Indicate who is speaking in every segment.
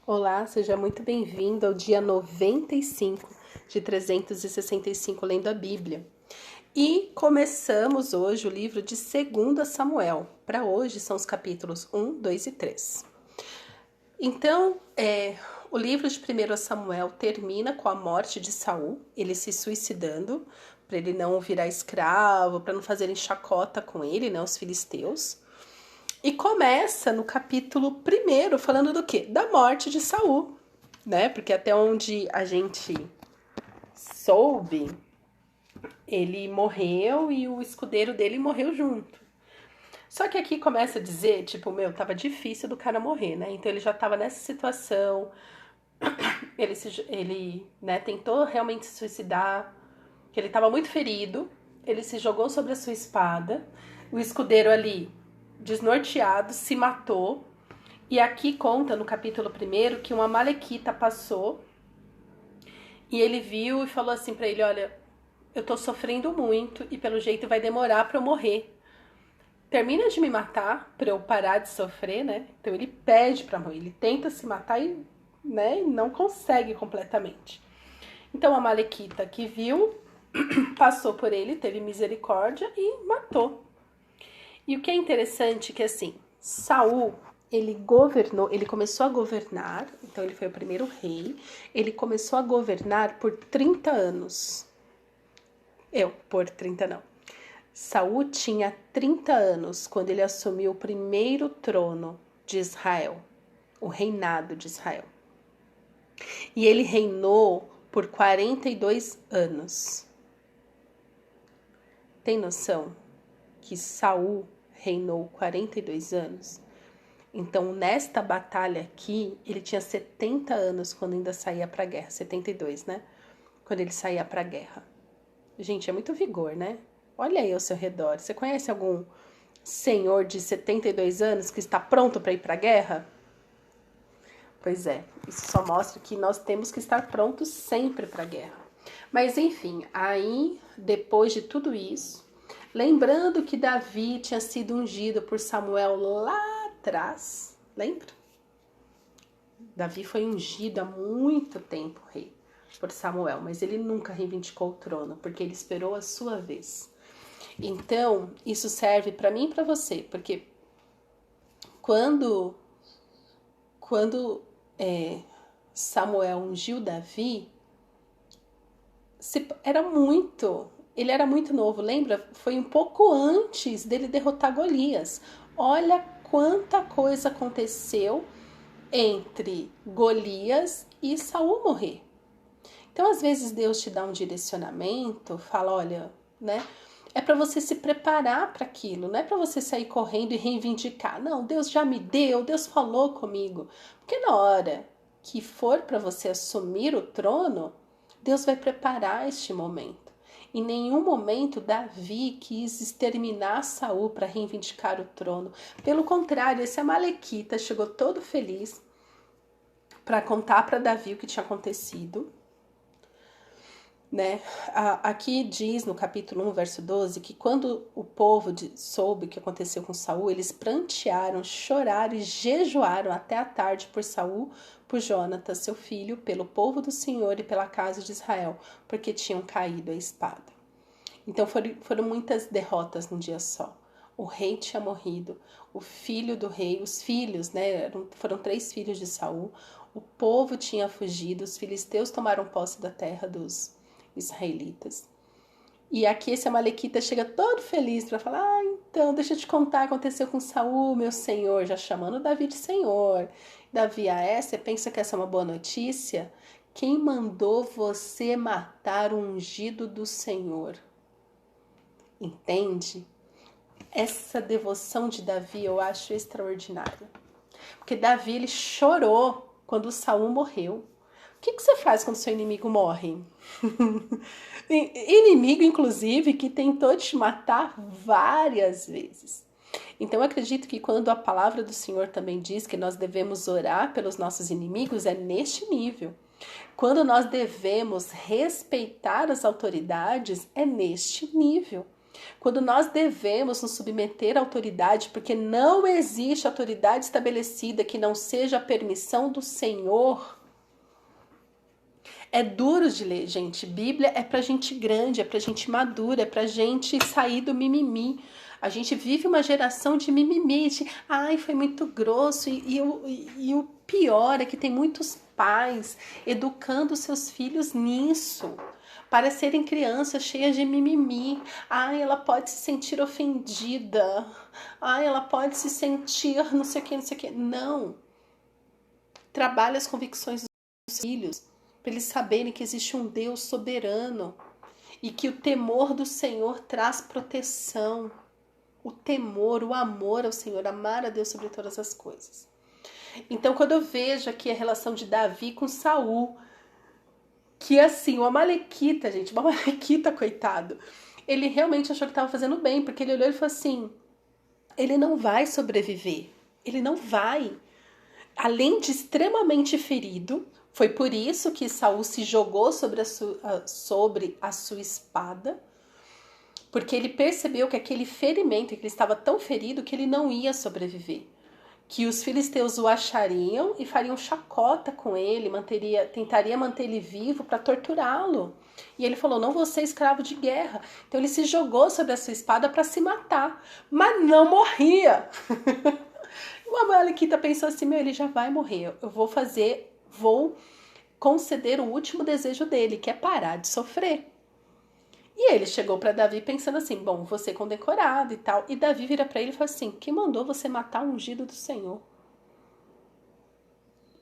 Speaker 1: Olá, seja muito bem-vindo ao dia 95 de 365 lendo a Bíblia. E começamos hoje o livro de 2 Samuel. Para hoje são os capítulos 1, 2 e 3. Então, o livro de 1 Samuel termina com a morte de Saul, ele se suicidando, para ele não virar escravo, para não fazerem chacota com ele, né, os filisteus. E começa no capítulo 1 falando do quê? Da morte de Saul, né? Porque até onde a gente soube, ele morreu e o escudeiro dele morreu junto. Só que aqui começa a dizer, tipo, tava difícil do cara morrer, né? Então ele já tava nessa situação, ele né, tentou realmente se suicidar, que ele tava muito ferido, ele se jogou sobre a sua espada, o escudeiro ali, desnorteado, se matou. E aqui conta no capítulo 1 que uma malequita passou e ele viu e falou assim pra ele: olha, eu tô sofrendo muito e pelo jeito vai demorar pra eu morrer. Termina de me matar pra eu parar de sofrer, né? Então ele pede pra morrer, ele tenta se matar e, né, não consegue completamente. Então a malequita que viu passou por ele, teve misericórdia e matou. E o que é interessante é que assim, Saul, ele governou, ele começou a governar, então ele foi o primeiro rei, ele começou a governar por 30 anos. Por 30 não. Saul tinha 30 anos quando ele assumiu o primeiro trono de Israel, o reinado de Israel. E ele reinou por 42 anos. Tem noção que Saul reinou 42 anos? Então, nesta batalha aqui, ele tinha 70 anos quando ainda saía pra guerra. 72, né? Quando ele saía pra guerra. Gente, é muito vigor, né? Olha aí ao seu redor. Você conhece algum senhor de 72 anos que está pronto para ir pra guerra? Pois é, isso só mostra que nós temos que estar prontos sempre pra guerra. Mas enfim, aí, depois de tudo isso, lembrando que Davi tinha sido ungido por Samuel lá atrás, lembra? Davi foi ungido há muito tempo rei por Samuel, mas ele nunca reivindicou o trono, porque ele esperou a sua vez. Então, isso serve para mim e para você, porque quando Samuel ungiu Davi, ele era muito novo, lembra? Foi um pouco antes dele derrotar Golias. Olha quanta coisa aconteceu entre Golias e Saul morrer. Então, às vezes, Deus te dá um direcionamento, fala, olha, né? É para você se preparar para aquilo, não é para você sair correndo e reivindicar. Não, Deus já me deu, Deus falou comigo. Porque na hora que for para você assumir o trono, Deus vai preparar este momento. Em nenhum momento Davi quis exterminar Saul para reivindicar o trono. Pelo contrário, esse amalequita chegou todo feliz para contar para Davi o que tinha acontecido. Né? Aqui diz no capítulo 1, verso 12, que quando o povo soube o que aconteceu com Saul, eles prantearam, choraram e jejuaram até a tarde por Saul, por Jonatas, seu filho, pelo povo do Senhor e pela casa de Israel, porque tinham caído a espada. Então foram muitas derrotas num dia só. O rei tinha morrido, o filho do rei, os filhos, né? Foram 3 filhos de Saul. O povo tinha fugido, os filisteus tomaram posse da terra dos israelitas. E aqui esse amalequita chega todo feliz para falar: então, deixa eu te contar o que aconteceu com Saul, meu senhor, já chamando Davi de senhor. Davi, você pensa que essa é uma boa notícia? Quem mandou você matar o ungido do Senhor? Entende? Essa devoção de Davi eu acho extraordinária. Porque Davi, ele chorou quando Saul morreu. O que você faz quando seu inimigo morre? Inimigo, inclusive, que tentou te matar várias vezes. Então, eu acredito que quando a palavra do Senhor também diz que nós devemos orar pelos nossos inimigos, é neste nível. Quando nós devemos respeitar as autoridades, é neste nível. Quando nós devemos nos submeter à autoridade, porque não existe autoridade estabelecida que não seja a permissão do Senhor. É duro de ler, gente. Bíblia é pra gente grande, é pra gente madura, é pra gente sair do mimimi. A gente vive uma geração de mimimi, de ai, foi muito grosso. E o pior é que tem muitos pais educando seus filhos nisso, para serem crianças cheias de mimimi. Ai, ela pode se sentir ofendida. Ai, ela pode se sentir não sei o que, não sei o que. Não. Trabalha as convicções dos filhos, para eles saberem que existe um Deus soberano e que o temor do Senhor traz proteção. O temor, o amor ao Senhor, amar a Deus sobre todas as coisas. Então, quando eu vejo aqui a relação de Davi com Saul, que assim, o Amalequita, gente, o Amalequita, coitado, ele realmente achou que estava fazendo bem, porque ele olhou e falou assim, ele não vai sobreviver, ele não vai. Além de extremamente ferido, foi por isso que Saul se jogou sobre a sua espada, porque ele percebeu que aquele ferimento, que ele estava tão ferido que ele não ia sobreviver. Que os filisteus o achariam e fariam chacota com ele, tentaria manter ele vivo para torturá-lo. E ele falou, não vou ser escravo de guerra. Então ele se jogou sobre a sua espada para se matar, mas não morria. O Amalequita pensou assim, ele já vai morrer, eu vou conceder o último desejo dele, que é parar de sofrer. E ele chegou para Davi pensando assim, bom, vou ser condecorado e tal. E Davi vira para ele e fala assim, quem mandou você matar o ungido do Senhor?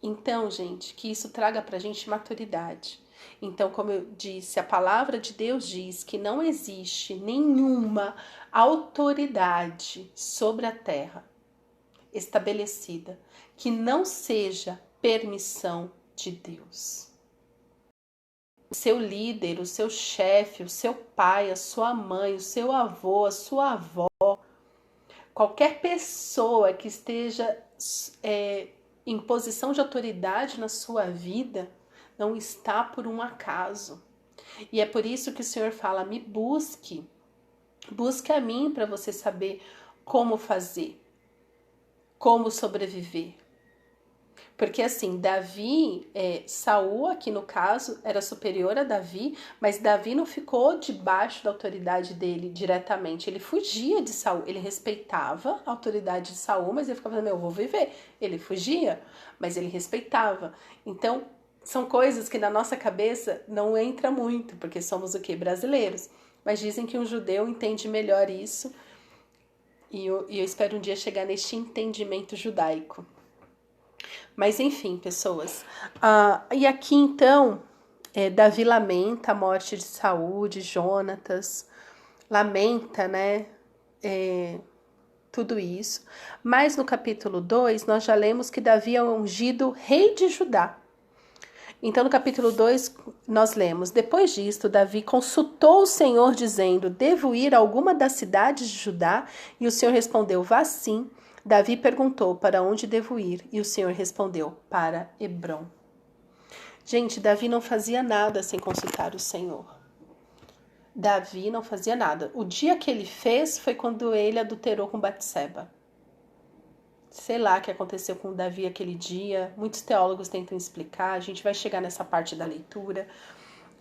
Speaker 1: Então, gente, que isso traga pra gente maturidade. Então, como eu disse, a palavra de Deus diz que não existe nenhuma autoridade sobre a terra estabelecida que não seja permissão de Deus. O seu líder, o seu chefe, o seu pai, a sua mãe, o seu avô, a sua avó, qualquer pessoa que esteja em posição de autoridade na sua vida, não está por um acaso. E é por isso que o Senhor fala, me busque a mim para você saber como fazer, como sobreviver. Porque assim, Saul aqui no caso era superior a Davi, mas Davi não ficou debaixo da autoridade dele diretamente. Ele fugia de Saul, ele respeitava a autoridade de Saul, mas ele ficava falando, eu vou viver. Ele fugia, mas ele respeitava. Então, são coisas que na nossa cabeça não entra muito, porque somos o quê? Brasileiros. Mas dizem que um judeu entende melhor isso, e eu espero um dia chegar neste entendimento judaico. Mas enfim, pessoas. E aqui então, Davi lamenta a morte de Saul, de Jonatas, lamenta, né, tudo isso. Mas no capítulo 2, nós já lemos que Davi é ungido rei de Judá. Então no capítulo 2, nós lemos, depois disto, Davi consultou o Senhor, dizendo, devo ir a alguma das cidades de Judá? E o Senhor respondeu, vá sim. Davi perguntou, para onde devo ir? E o Senhor respondeu, para Hebrom. Gente, Davi não fazia nada sem consultar o Senhor. Davi não fazia nada. O dia que ele fez foi quando ele adulterou com Batseba. Sei lá o que aconteceu com Davi aquele dia. Muitos teólogos tentam explicar. A gente vai chegar nessa parte da leitura.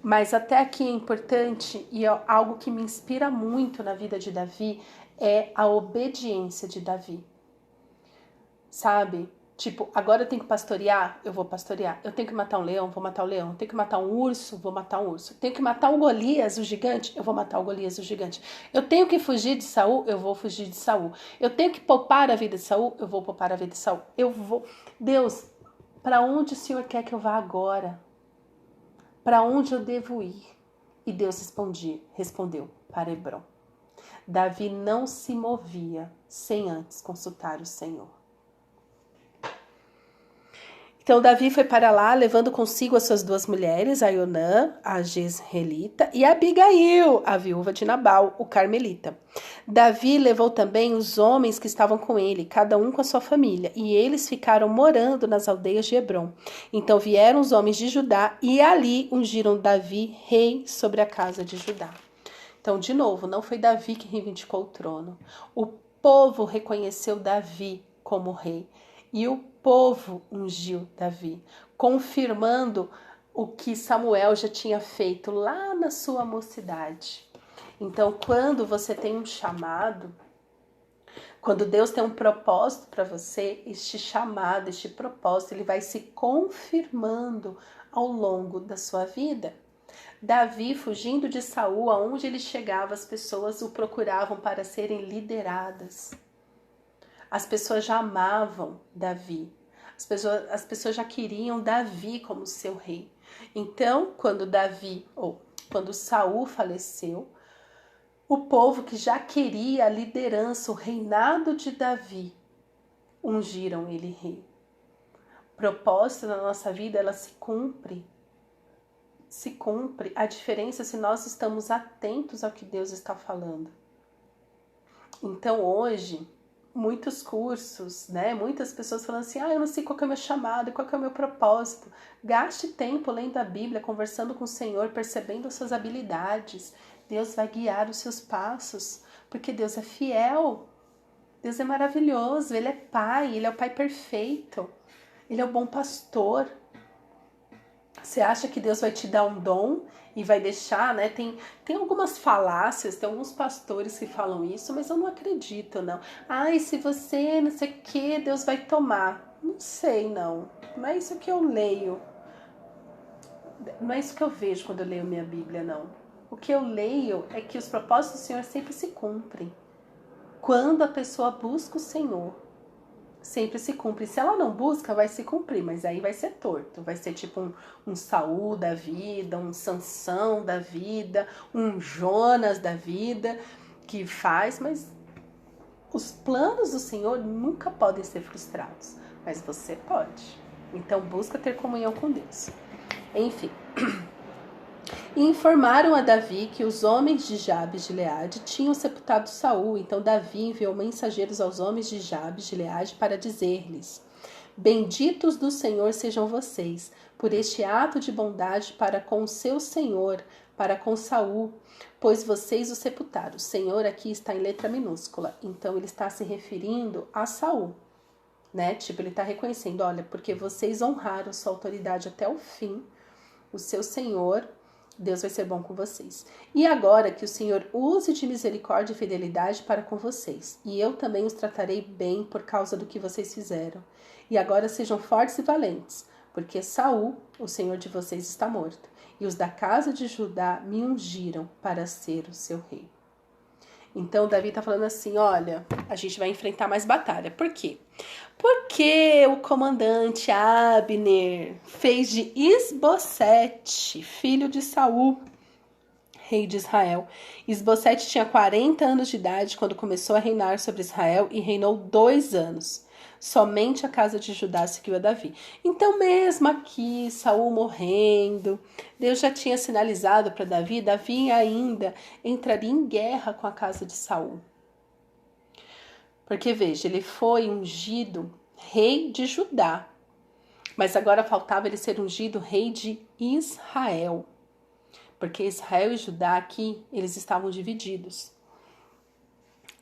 Speaker 1: Mas até aqui é importante e é algo que me inspira muito na vida de Davi é a obediência de Davi. Sabe? Tipo, agora eu tenho que pastorear, eu vou pastorear. Eu tenho que matar um leão, vou matar o leão. Eu tenho que matar um urso, vou matar um urso. Eu tenho que matar um Golias, o gigante, eu vou matar o Golias, o gigante. Eu tenho que fugir de Saul, eu vou fugir de Saul. Eu tenho que poupar a vida de Saul, eu vou poupar a vida de Saul. Deus, para onde o Senhor quer que eu vá agora? Para onde eu devo ir? E Deus respondeu, para Hebrom. Davi não se movia sem antes consultar o Senhor. Então Davi foi para lá, levando consigo as suas duas mulheres, Aionã, a Jezreelita, e Abigail, a viúva de Nabal, o Carmelita. Davi levou também os homens que estavam com ele, cada um com a sua família, e eles ficaram morando nas aldeias de Hebrom. Então vieram os homens de Judá, e ali ungiram Davi rei sobre a casa de Judá. Então, de novo, não foi Davi que reivindicou o trono. O povo reconheceu Davi como rei. E o povo ungiu Davi, confirmando o que Samuel já tinha feito lá na sua mocidade. Então, quando você tem um chamado, quando Deus tem um propósito para você, este chamado, este propósito, ele vai se confirmando ao longo da sua vida. Davi, fugindo de Saul, aonde ele chegava, as pessoas o procuravam para serem lideradas. As pessoas já amavam Davi. As pessoas já queriam Davi como seu rei. Então, quando Saul faleceu, o povo que já queria a liderança, o reinado de Davi, ungiram ele rei. O propósito na nossa vida, ela se cumpre. Se cumpre. A diferença é se nós estamos atentos ao que Deus está falando. Então hoje, muitos cursos, né? Muitas pessoas falando assim, eu não sei qual que é o meu chamado, qual que é o meu propósito. Gaste tempo lendo a Bíblia, conversando com o Senhor, percebendo as suas habilidades. Deus vai guiar os seus passos, porque Deus é fiel. Deus é maravilhoso, Ele é Pai, Ele é o Pai perfeito. Ele é o bom pastor. Você acha que Deus vai te dar um dom e vai deixar, né? Tem algumas falácias, tem alguns pastores que falam isso, mas eu não acredito, não. Ai, se você não sei o que, Deus vai tomar. Não sei, não. Não é isso que eu leio. Não é isso que eu vejo quando eu leio minha Bíblia, não. O que eu leio é que os propósitos do Senhor sempre se cumprem. Quando a pessoa busca o Senhor, sempre se cumpre. Se ela não busca, vai se cumprir, mas aí vai ser torto. Vai ser tipo um Saul da vida, um Sansão da vida, um Jonas da vida, que faz, mas os planos do Senhor nunca podem ser frustrados, mas você pode. Então busca ter comunhão com Deus. Enfim. E informaram a Davi que os homens de Jabes de Gileade tinham sepultado Saul. Então Davi enviou mensageiros aos homens de Jabes de Gileade para dizer-lhes: benditos do Senhor sejam vocês, por este ato de bondade para com o seu Senhor, para com Saul, pois vocês o sepultaram. O Senhor aqui está em letra minúscula, então ele está se referindo a Saul, né? Tipo, ele está reconhecendo, olha, porque vocês honraram sua autoridade até o fim, o seu Senhor, Deus vai ser bom com vocês. E agora que o Senhor use de misericórdia e fidelidade para com vocês, e eu também os tratarei bem por causa do que vocês fizeram. E agora sejam fortes e valentes, porque Saul, o Senhor de vocês, está morto, e os da casa de Judá me ungiram para ser o seu rei. Então Davi está falando assim, olha, a gente vai enfrentar mais batalha. Por quê? Porque o comandante Abner fez de Isbosete, filho de Saul, rei de Israel. Isbosete tinha 40 anos de idade quando começou a reinar sobre Israel e reinou 2 anos. Somente a casa de Judá seguiu a Davi. Então, mesmo aqui, Saul morrendo, Deus já tinha sinalizado para Davi, Davi ainda entraria em guerra com a casa de Saul. Porque, veja, ele foi ungido rei de Judá, mas agora faltava ele ser ungido rei de Israel. Porque Israel e Judá aqui, eles estavam divididos.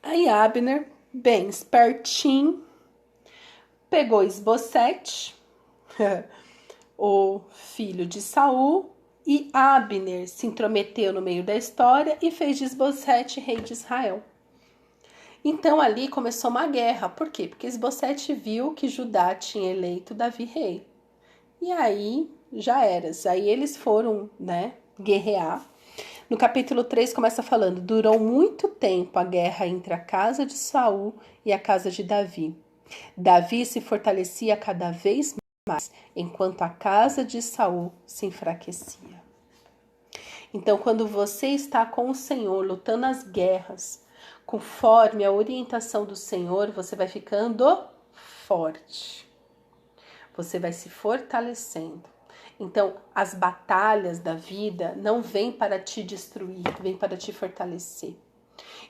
Speaker 1: Aí Abner, bem espertinho, pegou Isbosete, o filho de Saul, e Abner se intrometeu no meio da história e fez de Isbosete rei de Israel. Então ali começou uma guerra. Por quê? Porque Isbosete viu que Judá tinha eleito Davi rei. E aí já era. Aí eles foram, né, guerrear. No capítulo 3 começa falando: durou muito tempo a guerra entre a casa de Saul e a casa de Davi. Davi se fortalecia cada vez mais, enquanto a casa de Saul se enfraquecia. Então, quando você está com o Senhor, lutando as guerras, conforme a orientação do Senhor, você vai ficando forte. Você vai se fortalecendo. Então, as batalhas da vida não vêm para te destruir, vêm para te fortalecer.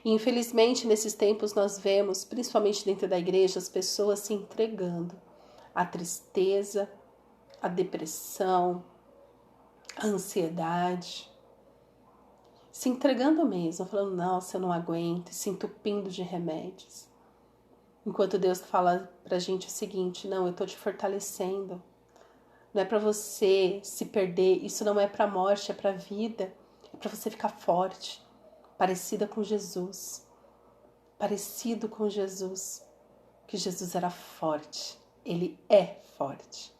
Speaker 1: E, infelizmente, nesses tempos nós vemos, principalmente dentro da igreja, as pessoas se entregando à tristeza, à depressão, à ansiedade, se entregando mesmo, falando, nossa, eu não aguento, se entupindo de remédios. Enquanto Deus fala pra gente o seguinte, não, eu tô te fortalecendo. Não é pra você se perder, isso não é pra morte, é pra vida. É pra você ficar forte, parecida com Jesus. Parecido com Jesus. Que Jesus era forte. Ele é forte.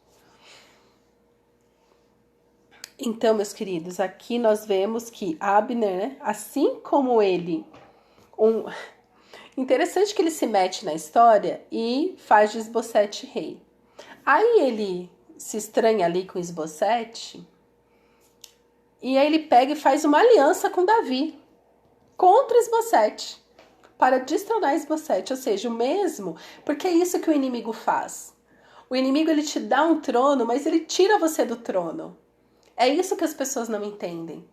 Speaker 1: Então, meus queridos, aqui nós vemos que Abner, né, assim como ele, interessante que ele se mete na história e faz de Isbosete rei. Aí ele se estranha ali com Isbosete e aí ele pega e faz uma aliança com Davi contra Isbosete para destronar Isbosete, ou seja, o mesmo, porque é isso que o inimigo faz. O inimigo ele te dá um trono, mas ele tira você do trono. É isso que as pessoas não entendem.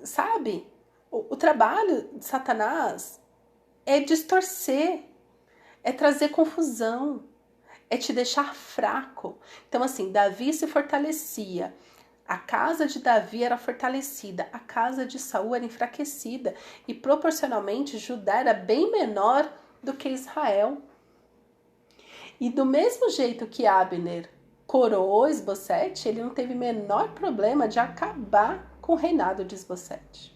Speaker 1: Sabe? O trabalho de Satanás é distorcer, é trazer confusão, é te deixar fraco. Então, assim, Davi se fortalecia. A casa de Davi era fortalecida, a casa de Saul era enfraquecida. E proporcionalmente Judá era bem menor do que Israel. E do mesmo jeito que Abner coroou Isbosete, ele não teve menor problema de acabar com o reinado de Isbosete.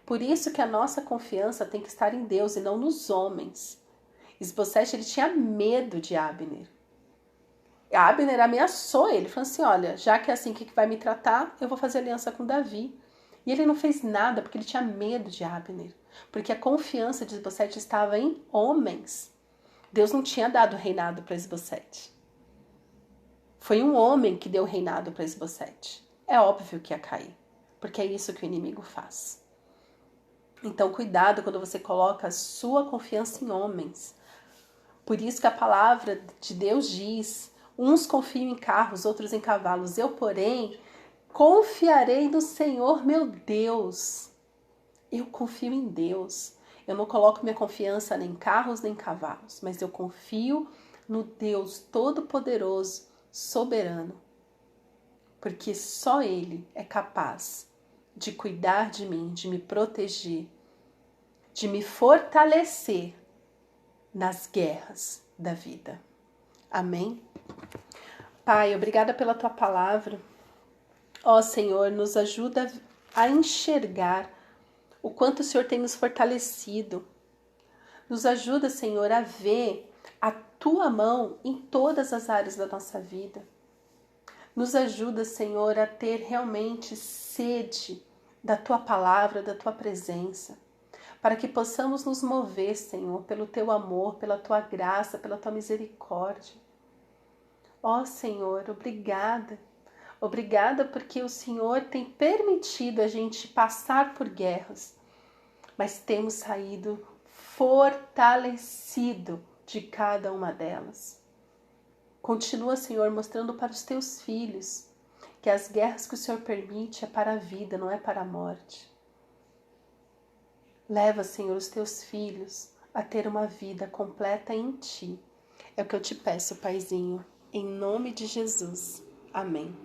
Speaker 1: Por isso que a nossa confiança tem que estar em Deus e não nos homens. Isbosete, ele tinha medo de Abner. Abner ameaçou ele, falou assim, olha, já que é assim que vai me tratar, eu vou fazer aliança com Davi. E ele não fez nada porque ele tinha medo de Abner. Porque a confiança de Isbosete estava em homens. Deus não tinha dado o reinado para Isbosete. Foi um homem que deu o reinado para Isbosete. É óbvio que ia cair, porque é isso que o inimigo faz. Então, cuidado quando você coloca a sua confiança em homens. Por isso que a palavra de Deus diz, uns confiam em carros, outros em cavalos. Eu, porém, confiarei no Senhor meu Deus. Eu confio em Deus. Eu não coloco minha confiança nem em carros nem em cavalos, mas eu confio no Deus Todo-Poderoso, soberano. Porque só Ele é capaz de cuidar de mim, de me proteger, de me fortalecer nas guerras da vida. Amém? Pai, obrigada pela Tua palavra. Ó Senhor, nos ajuda a enxergar o quanto o Senhor tem nos fortalecido. Nos ajuda, Senhor, a ver a Tua mão em todas as áreas da nossa vida. Nos ajuda, Senhor, a ter realmente sede da Tua palavra, da Tua presença, para que possamos nos mover, Senhor, pelo Teu amor, pela Tua graça, pela Tua misericórdia. Ó Senhor, obrigada. Obrigada porque o Senhor tem permitido a gente passar por guerras, mas temos saído fortalecido de cada uma delas. Continua, Senhor, mostrando para os Teus filhos que as guerras que o Senhor permite é para a vida, não é para a morte. Leva, Senhor, os Teus filhos a ter uma vida completa em Ti. É o que eu te peço, Paizinho, em nome de Jesus. Amém.